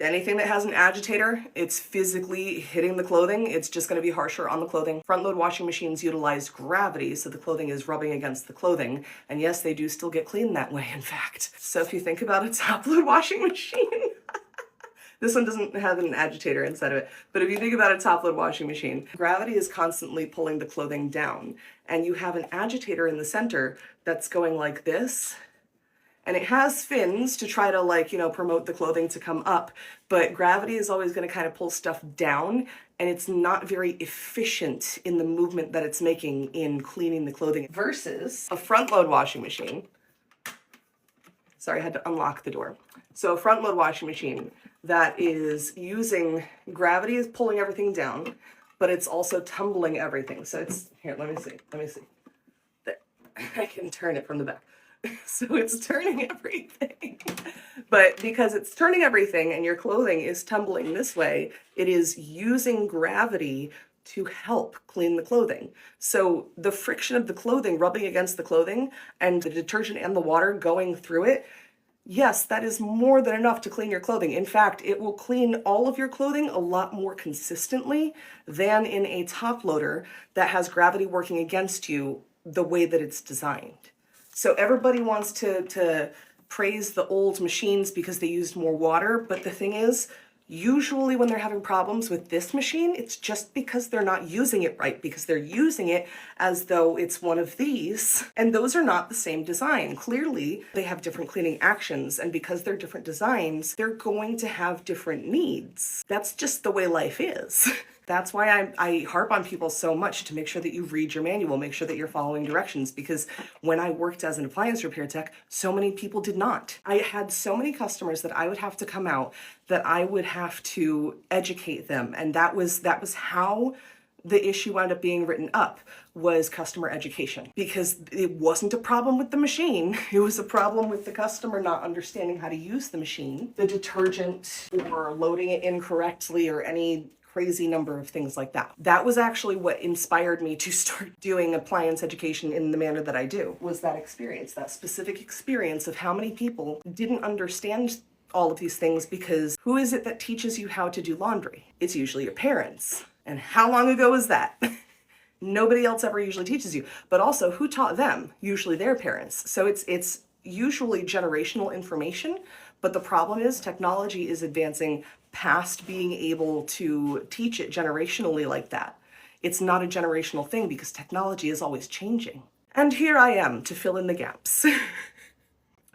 Anything that has an agitator, it's physically hitting the clothing. It's just going to be harsher on the clothing. Front load washing machines utilize gravity, so the clothing is rubbing against the clothing. And yes, they do still get clean that way, in fact. So if you think about a top load washing machine, this one doesn't have an agitator inside of it, but if you think about a top load washing machine, gravity is constantly pulling the clothing down, and you have an agitator in the center that's going like this. And it has fins to try to, like, you know, promote the clothing to come up, but gravity is always going to kind of pull stuff down, and it's not very efficient in the movement that it's making in cleaning the clothing. Versus a front load washing machine. Sorry, I had to unlock the door. So a front load washing machine that is using gravity is pulling everything down, but it's also tumbling everything. So it's, here, let me see. There. I can turn it from the back. So it's turning everything. But because it's turning everything and your clothing is tumbling this way, it is using gravity to help clean the clothing. So the friction of the clothing rubbing against the clothing and the detergent and the water going through it, yes, that is more than enough to clean your clothing. In fact, it will clean all of your clothing a lot more consistently than in a top loader that has gravity working against you the way that it's designed. So everybody wants to praise the old machines because they used more water, but the thing is, usually when they're having problems with this machine, it's just because they're not using it right, because they're using it as though it's one of these, and those are not the same design. Clearly, they have different cleaning actions, and because they're different designs, they're going to have different needs. That's just the way life is. That's why I harp on people so much to make sure that you read your manual, make sure that you're following directions, because when I worked as an appliance repair tech, so many people did not. I had so many customers that I would have to come out, that I would have to educate them, and that was how the issue wound up being written up, was customer education, because it wasn't a problem with the machine. It was a problem with the customer not understanding how to use the machine, the detergent, or loading it incorrectly, or any crazy number of things like that. That was actually what inspired me to start doing appliance education in the manner that I do, was that experience, that specific experience of how many people didn't understand all of these things, because who is it that teaches you how to do laundry? It's usually your parents. And how long ago was that? Nobody else ever usually teaches you. But also, who taught them? Usually their parents. So it's usually generational information, but the problem is technology is advancing past being able to teach it generationally like that. It's not a generational thing because technology is always changing. And here I am to fill in the gaps.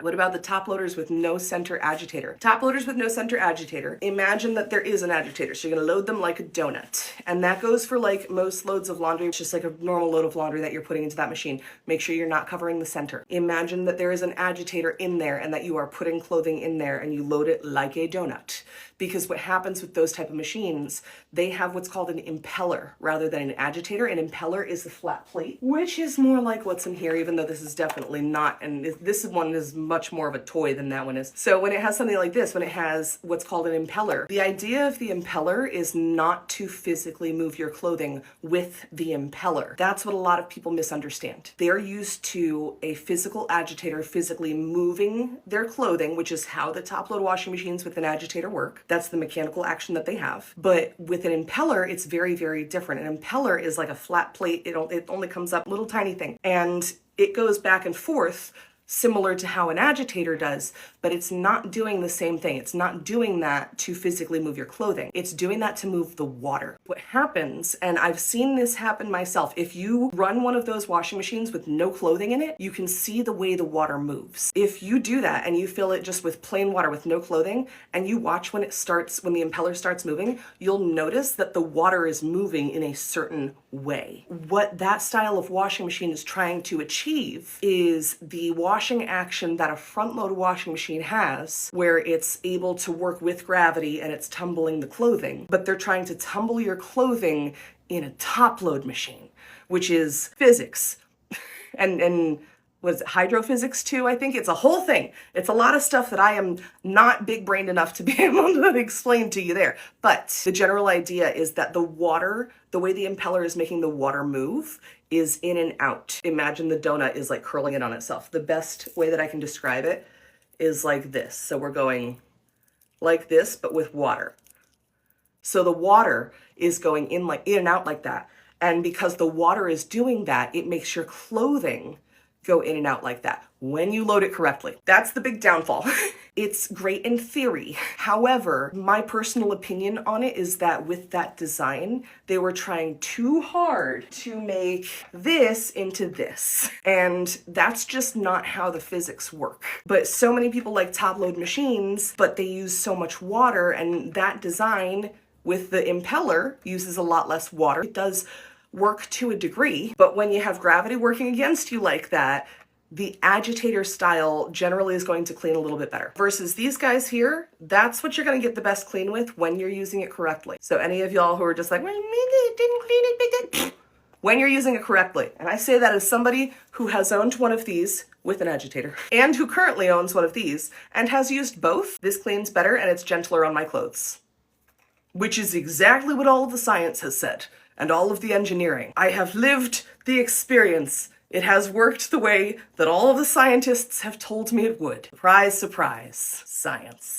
What about the top loaders with no center agitator? Top loaders with no center agitator, imagine that there is an agitator. So you're gonna load them like a donut. And that goes for like most loads of laundry. It's just like a normal load of laundry that you're putting into that machine. Make sure you're not covering the center. Imagine that there is an agitator in there and that you are putting clothing in there and you load it like a donut. Because what happens with those type of machines, they have what's called an impeller rather than an agitator. An impeller is a flat plate, which is more like what's in here, even though this is definitely not, and this one is much more of a toy than that one is. So when it has something like this, when it has what's called an impeller, the idea of the impeller is not to physically move your clothing with the impeller. That's what a lot of people misunderstand. They're used to a physical agitator physically moving their clothing, which is how the top load washing machines with an agitator work. That's the mechanical action that they have. But with an impeller, it's very, very different. An impeller is like a flat plate. It only comes up, little tiny thing. And it goes back and forth similar to how an agitator does, but it's not doing the same thing. It's not doing that to physically move your clothing. It's doing that to move the water. What happens, and I've seen this happen myself, if you run one of those washing machines with no clothing in it, you can see the way the water moves. If you do that and you fill it just with plain water with no clothing, and you watch when the impeller starts moving, you'll notice that the water is moving in a certain way. What that style of washing machine is trying to achieve is the washing action that a front load washing machine has, where it's able to work with gravity and it's tumbling the clothing, but they're trying to tumble your clothing in a top load machine, which is physics and what is it, hydrophysics too, I think? It's a whole thing. It's a lot of stuff that I am not big-brained enough to be able to explain to you there. But the general idea is that the water, the way the impeller is making the water move, is in and out. Imagine the donut is like curling it on itself. The best way that I can describe it is like this. So we're going like this, but with water. So the water is going in and out like that. And because the water is doing that, it makes your clothing go in and out like that when you load it correctly. That's the big downfall. It's great in theory. However, my personal opinion on it is that with that design, they were trying too hard to make this into this. And that's just not how the physics work. But so many people like top load machines, but they use so much water, and that design with the impeller uses a lot less water. It does work to a degree, but when you have gravity working against you like that, the agitator style generally is going to clean a little bit better. Versus these guys here, that's what you're gonna get the best clean with when you're using it correctly. So any of y'all who are just like, well, it didn't clean it, when you're using it correctly. And I say that as somebody who has owned one of these with an agitator and who currently owns one of these and has used both. This cleans better and it's gentler on my clothes, which is exactly what all of the science has said and all of the engineering. I have lived the experience. It has worked the way that all of the scientists have told me it would. Surprise, surprise, science.